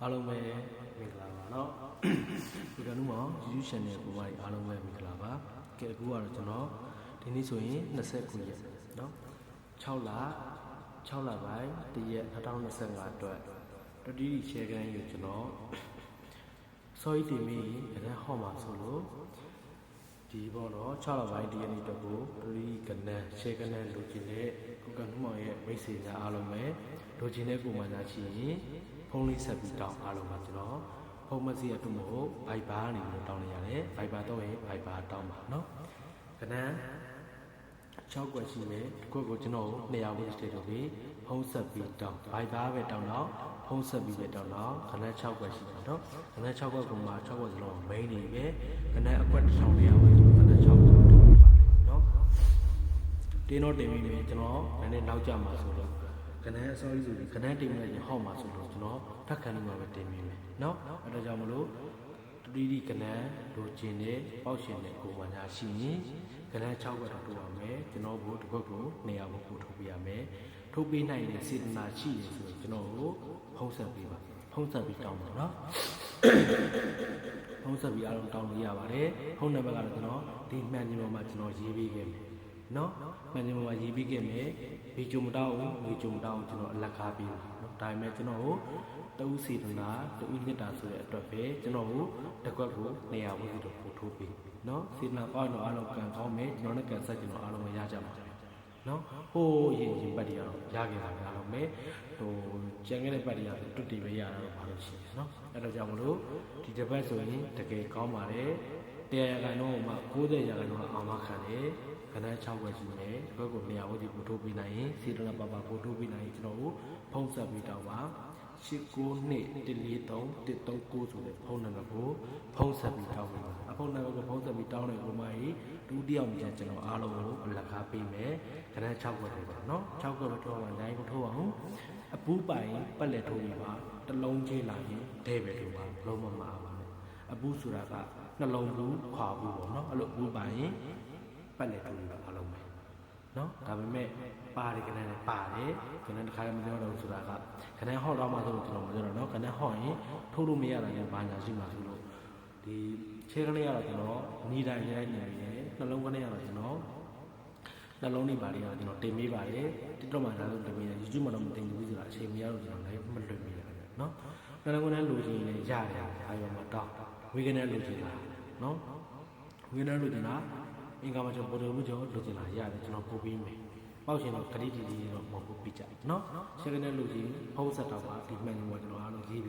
အားလုံးပဲမင်္ဂလာပါเนาะဒီကနေ့မှာ YouTube channel ကိုပါအားလုံးပဲမင်္ဂလာပါကဲအခုကတော့ကျွန်တော်ဒီနေ့ဆိုရင်29ရက်เนาะ6လပိုင်း1ရက်2025အတွက်တတိရှယ်ကန်ယူကျွန်တော်စောဤတင်ပြီးအဲ့ဟောမှာဆိုလို့ဒီပေါ့နော်6လပိုင်း1ရက်နေ့အတွက်ကိုတတိကနန်းရှယ်ကန်နဲ့လိုချင်တဲ့ကိုကနှမောင်ရဲ့မိတ်ဆွေများအားလုံးပဲလိုချင်တဲ့ကိုမှညာရှိရင်ဖုန်းလေးဆက်ပြီးတောင်းအားလုံးပါကျွန်တော်ဖုန်းမစီအတူမဟုတ် Viber နေလို့တောင်းနေရတယ် Viber တော့ရင် Viber တောင်းပါเนาะကနန်း6ကွက်ရှိမယ်ဒီကွက်ကိုကျွန်တော်200ဝန်းကျင်တော့ပြီးဖုန်းဆက်ပြီးတောင်း Viber ပဲတောင်းတော့ဖုန်းဆက်ပြီးပဲတောင်းတော့ကနန်း6ကွက်ရှိတယ်เนาะကနန်း6ကွက်ကမှ6ကွက်စလုံး main နေပဲကနန်းအကွက်1400ပဲကနန်း6ကွက်တောင်းပါတယ်เนาะတင်းတော့တင်ပြီးနေကျွန်တော်လည်းနောက်ကြမှာဆိုတော့ကနန်းအစောကြီးဆိုပြီးကနန်းတင်မဲ့ရင်ဟောက်မှာဆိုတော့ကျွန်တော်ထပ်ခန်းနေမှာပဲတင်ပြီးမယ်เนาะအဲဒါကြောင့်မလို့တတိကနန်းလိုချင်တဲ့ပေါက်ရှင်တဲ့ကိုမှညာရှိရင်ကနန်း6ဘက်တော့တိုးပါမယ်ကျွန်တော်ကိုတစ်ခုကို200ဘုတ်ကိုထုတ်ပေးရမယ်ထုတ်ပေးနိုင်တဲ့စေတနာရှိရင်ဆိုရင်ကျွန်တော်ကိုဖုံးဆက်ပေးပါဖုံးဆက်ပြီးတောင်းပါเนาะဖုံးဆက်ပြီးအားလုံးတောင်းလို့ရပါတယ်ဖုန်းနံပါတ်ကတော့ကျွန်တော်ဒီမှန်ညပေါ်မှာကျွန်တော်ရေးပေးခဲ့မယ်เนาะမှန်ညပေါ်မှာရေးပေးခဲ့မယ်ဗီဂျုံမတောင်းငွေဂျုံတောင်းကျွန်တော်အလက်ကားပေးပါเนาะဒါပေမဲ့ကျွန်တော်ကိုတဦးစေတနာတဦးမြတ်တာဆိုတဲ့အတွက်ပဲကျွန်တော်ကိုတစ်ခွက်ကို200ဝန်းကျင်တော့ပို့ထိုးပေးเนาะစေတနာကောင်းတော့အားလုံးကံကောင်းမယ်ကျွန်တော်နဲ့ကံဆက်ကျွန်တော်အားလုံးမရကြပါဘူးเนาะဟိုးရင်ပတ်တရတော့ရခဲ့တာပဲအားလုံးပဲဟိုကျန်ခဲ့တဲ့ပတ်တရတွတ်တီပဲရတာတော့ဘာလို့ရှိလဲเนาะအဲ့ဒါကြောင့်မလို့ဒီတစ်ပတ်ဆိုရင်တကယ်ကောင်းပါတယ်100ရာခိုင်နှုန်းမှာ90ရာခိုင်နှုန်းအောင်မခံတယ်ခဏ6ဘက်ရှိမယ်ဒီဘက်ကို200ဝန်းကျင်ပို့ထိုးပေးနိုင်ရင်စေတနာပါပို့ထိုးပေးနိုင်ရင်ကျွန်တော်ကိုဖုန်းဆက်ပြီးတော့ပါ89214313ဆိုတဲ့ဖုန်းနံပါတ်ကိုဖုန်းဆက်ပြီးတောင်းပေးပါအဖုန်းနံပါတ်ကိုဖုန်းဆက်ပြီးတောင်းတဲ့ဥမာကြီးဒုတိယမြတ်ကျွန်တော်အားလုံးကိုအလကားပေးမယ်ခဏ6ဘက်တွေပါเนาะ6ဘက်ပဲထိုးအောင်နိုင်ကိုထိုးအောင်အပူးပိုင်ပတ်လက်ထိုးပြီးပါတစ်လုံးချင်းလာရင်ဒဲပဲထိုးပါလုံးမမအားပါနဲ့အပူးဆိုတာကနှလုံးဘူးခွာဘူးပေါ့เนาะအဲ့လိုအပူးပိုင်ပတ်လက်ထိုးပြီးပါအားလုံးပဲเนาะဒါပေမဲ့ပါတယ်ကနန်းလည်းပါတယ်ကနန်းတစ်ခါလည်းမပြောတော့ဘူးဆိုတာကကနန်းဟော့တော့မှဆိုလို့ကျွန်တော်မပြောတော့เนาะကနန်းဟော့ရင်ထိုးလို့မရတာလည်းဘာညာရှိမှဆိုလို့ဒီခြေကလေးကတော့ကျွန်တော်နီးတိုင်းရိုက်နေတယ်နှလုံးကလေးကတော့ကျွန်တော်နှလုံးနေပါလေကတော့ကျွန်တော်တင်ပေးပါတယ် TikTok မှာလည်းတင်ပေးတယ် YouTube မှာတော့မတင်ဘူးဆိုတာအချိန်မရတော့ကျွန်တော်လည်းမလွတ်မိရတယ်เนาะနှလုံးကလေးလိုချင်လည်းရတယ်အားရမှာတောင်းဝေကနန်းလိုချင်တာเนาะဝေကနန်းလိုချင်တာအင်္ဂါမှာကျွန်တော်ပေါ်တော်မှုကျွန်တော်လိုချင်တာရတယ်ကျွန်တော်ပို့ပေးမယ်ပေါက်ရှင်တော့ဂတိတီတီတော့မဟုတ်ဘူးပြကြเนาะရှယ်ကနေလို့ကြီးဖုံးဆက်တော့ပါဒီမှန်လို့ကျွန်တော်အားလုံးရေး